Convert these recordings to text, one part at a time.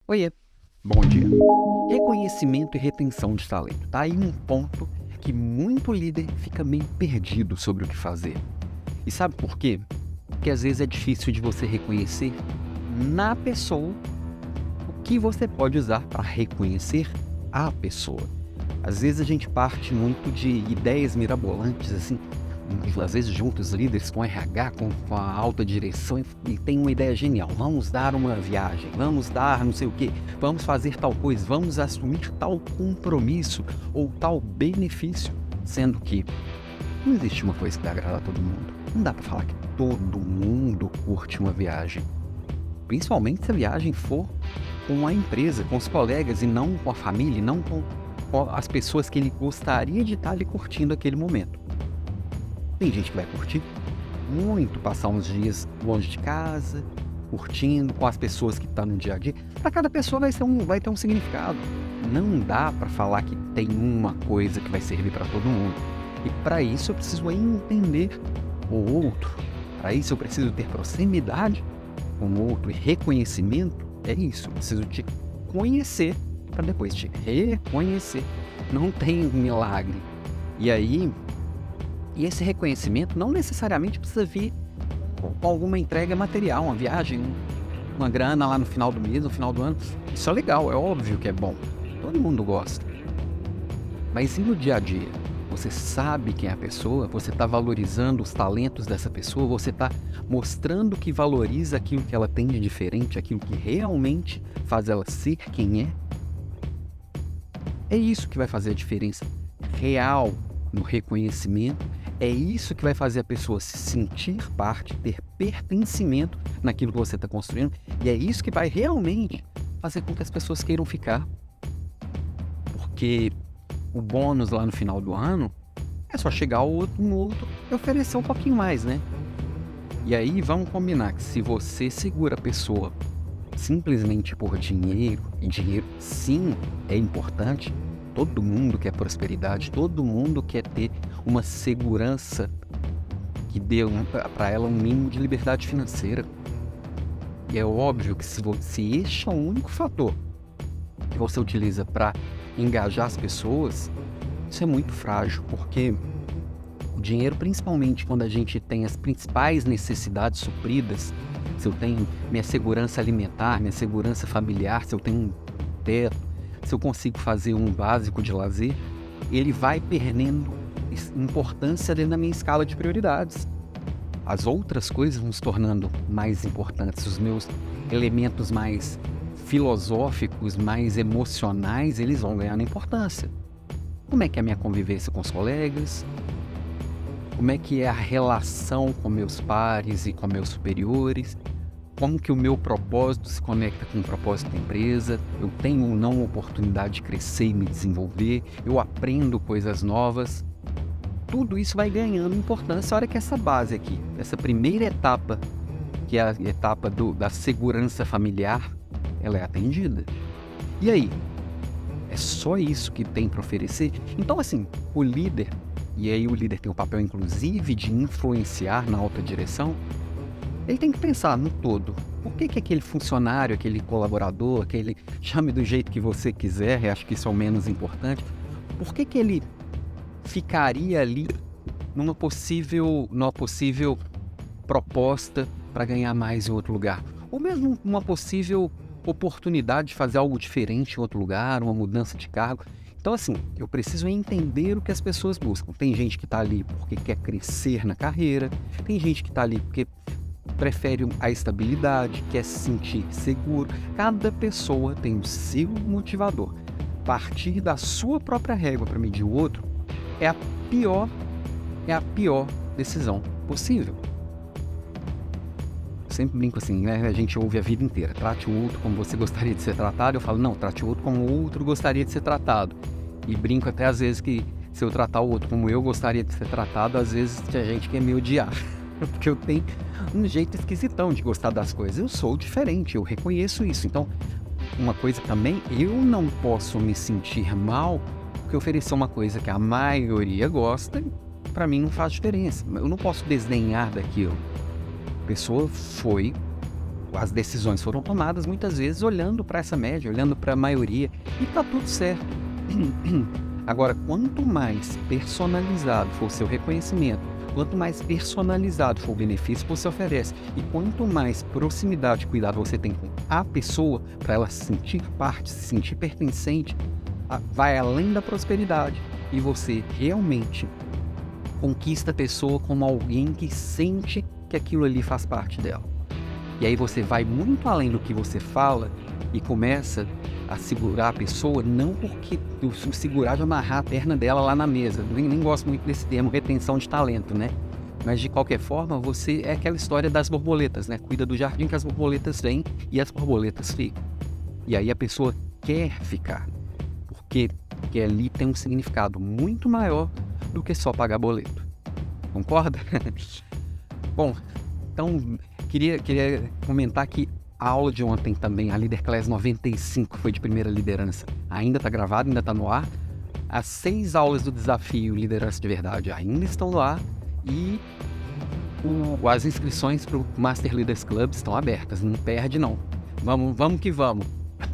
Oiê, bom dia. Reconhecimento e retenção de talento. Tá aí um ponto que muito líder fica meio perdido sobre o que fazer. E sabe por quê? Porque às vezes é difícil de você reconhecer na pessoa o que você pode usar para reconhecer a pessoa. Às vezes a gente parte muito de ideias mirabolantes, assim, às vezes juntos líderes com RH, com a alta direção e tem uma ideia genial. Vamos dar uma viagem, vamos dar não sei o quê, vamos fazer tal coisa, vamos assumir tal compromisso ou tal benefício, sendo que não existe uma coisa que vai agradar a todo mundo. Não dá para falar que todo mundo curte uma viagem, principalmente se a viagem for com a empresa, com os colegas e não com a família, e não com as pessoas que ele gostaria de estar ali curtindo aquele momento. Tem gente que vai curtir muito passar uns dias longe de casa, curtindo com as pessoas que estão no dia a dia. Para cada pessoa vai ter um significado. Não dá para falar que tem uma coisa que vai servir para todo mundo. E para isso eu preciso entender o outro. Para isso eu preciso ter proximidade com o outro e reconhecimento. É isso, eu preciso te conhecer para depois te reconhecer. Não tem milagre. E esse reconhecimento não necessariamente precisa vir com alguma entrega material, uma viagem, uma grana lá no final do mês, no final do ano. Isso é legal, é óbvio que é bom. Todo mundo gosta. Mas e no dia a dia? Você sabe quem é a pessoa? Você está valorizando os talentos dessa pessoa? Você está mostrando que valoriza aquilo que ela tem de diferente, aquilo que realmente faz ela ser quem é? É isso que vai fazer a diferença real no reconhecimento. É isso que vai fazer a pessoa se sentir parte, ter pertencimento naquilo que você está construindo. E é isso que vai realmente fazer com que as pessoas queiram ficar. Porque o bônus lá no final do ano é só chegar no outro e oferecer um pouquinho mais, né? E aí vamos combinar que se você segura a pessoa simplesmente por dinheiro, e dinheiro sim é importante, todo mundo quer prosperidade, todo mundo quer ter uma segurança que dê para ela um mínimo de liberdade financeira. E é óbvio que se este é o único fator que você utiliza para engajar as pessoas, isso é muito frágil, porque o dinheiro, principalmente quando a gente tem as principais necessidades supridas, se eu tenho minha segurança alimentar, minha segurança familiar, se eu tenho um teto, se eu consigo fazer um básico de lazer, ele vai perdendo importância dentro da minha escala de prioridades. As outras coisas vão se tornando mais importantes, os meus elementos mais filosóficos, mais emocionais, eles vão ganhando importância. Como é que é a minha convivência com os colegas? Como é que é a relação com meus pares e com meus superiores? Como que o meu propósito se conecta com o propósito da empresa? Eu tenho ou não oportunidade de crescer e me desenvolver? Eu aprendo coisas novas? Tudo isso vai ganhando importância na hora que essa base aqui, essa primeira etapa, que é a etapa da segurança familiar, ela é atendida. E aí? É só isso que tem para oferecer? Então, assim, o líder, e aí o líder tem o papel, inclusive, de influenciar na alta direção, ele tem que pensar no todo. Por que aquele funcionário, aquele colaborador, chame do jeito que você quiser, eu acho que isso é o menos importante, por que ele ficaria ali numa possível proposta para ganhar mais em outro lugar? Ou mesmo uma possível oportunidade de fazer algo diferente em outro lugar, uma mudança de cargo. Então, assim, eu preciso entender o que as pessoas buscam. Tem gente que está ali porque quer crescer na carreira, tem gente que está ali porque prefere a estabilidade, quer se sentir seguro. Cada pessoa tem o seu motivador. Partir da sua própria régua para medir o outro é a pior decisão possível. Eu sempre brinco assim, né? A gente ouve a vida inteira. Trate o outro como você gostaria de ser tratado. Eu falo, não, trate o outro como o outro gostaria de ser tratado. E brinco até às vezes que se eu tratar o outro como eu gostaria de ser tratado, às vezes tinha gente que quer me odiar. Porque eu tenho um jeito esquisitão de gostar das coisas. Eu sou diferente, eu reconheço isso. Então, uma coisa também, eu não posso me sentir mal porque oferecer uma coisa que a maioria gosta, para mim não faz diferença. Eu não posso desdenhar daquilo. A pessoa foi as decisões foram tomadas muitas vezes olhando para essa média, olhando para a maioria, e tá tudo certo. Agora, quanto mais personalizado for o seu reconhecimento, quanto mais personalizado for o benefício que você oferece, e quanto mais proximidade e cuidado você tem com a pessoa, para ela se sentir parte, se sentir pertencente, vai além da prosperidade, e você realmente conquista a pessoa como alguém que sente que aquilo ali faz parte dela. E aí você vai muito além do que você fala e começa a segurar a pessoa, não porque o segurar de amarrar a perna dela lá na mesa. Nem gosto muito desse termo, retenção de talento, né? Mas de qualquer forma, você é aquela história das borboletas, né? Cuida do jardim que as borboletas vêm e as borboletas ficam. E aí a pessoa quer ficar, porque ali tem um significado muito maior do que só pagar boleto. Concorda? Bom, então queria comentar que a aula de ontem também, a Leader Class 95, foi de primeira liderança. Ainda está gravado, ainda está no ar. As 6 aulas do desafio Liderança de Verdade ainda estão no ar. E as inscrições para o Master Leaders Club estão abertas. Não perde, não. Vamos que vamos.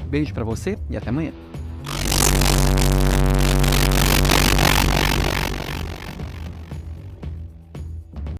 Beijo para você e até amanhã.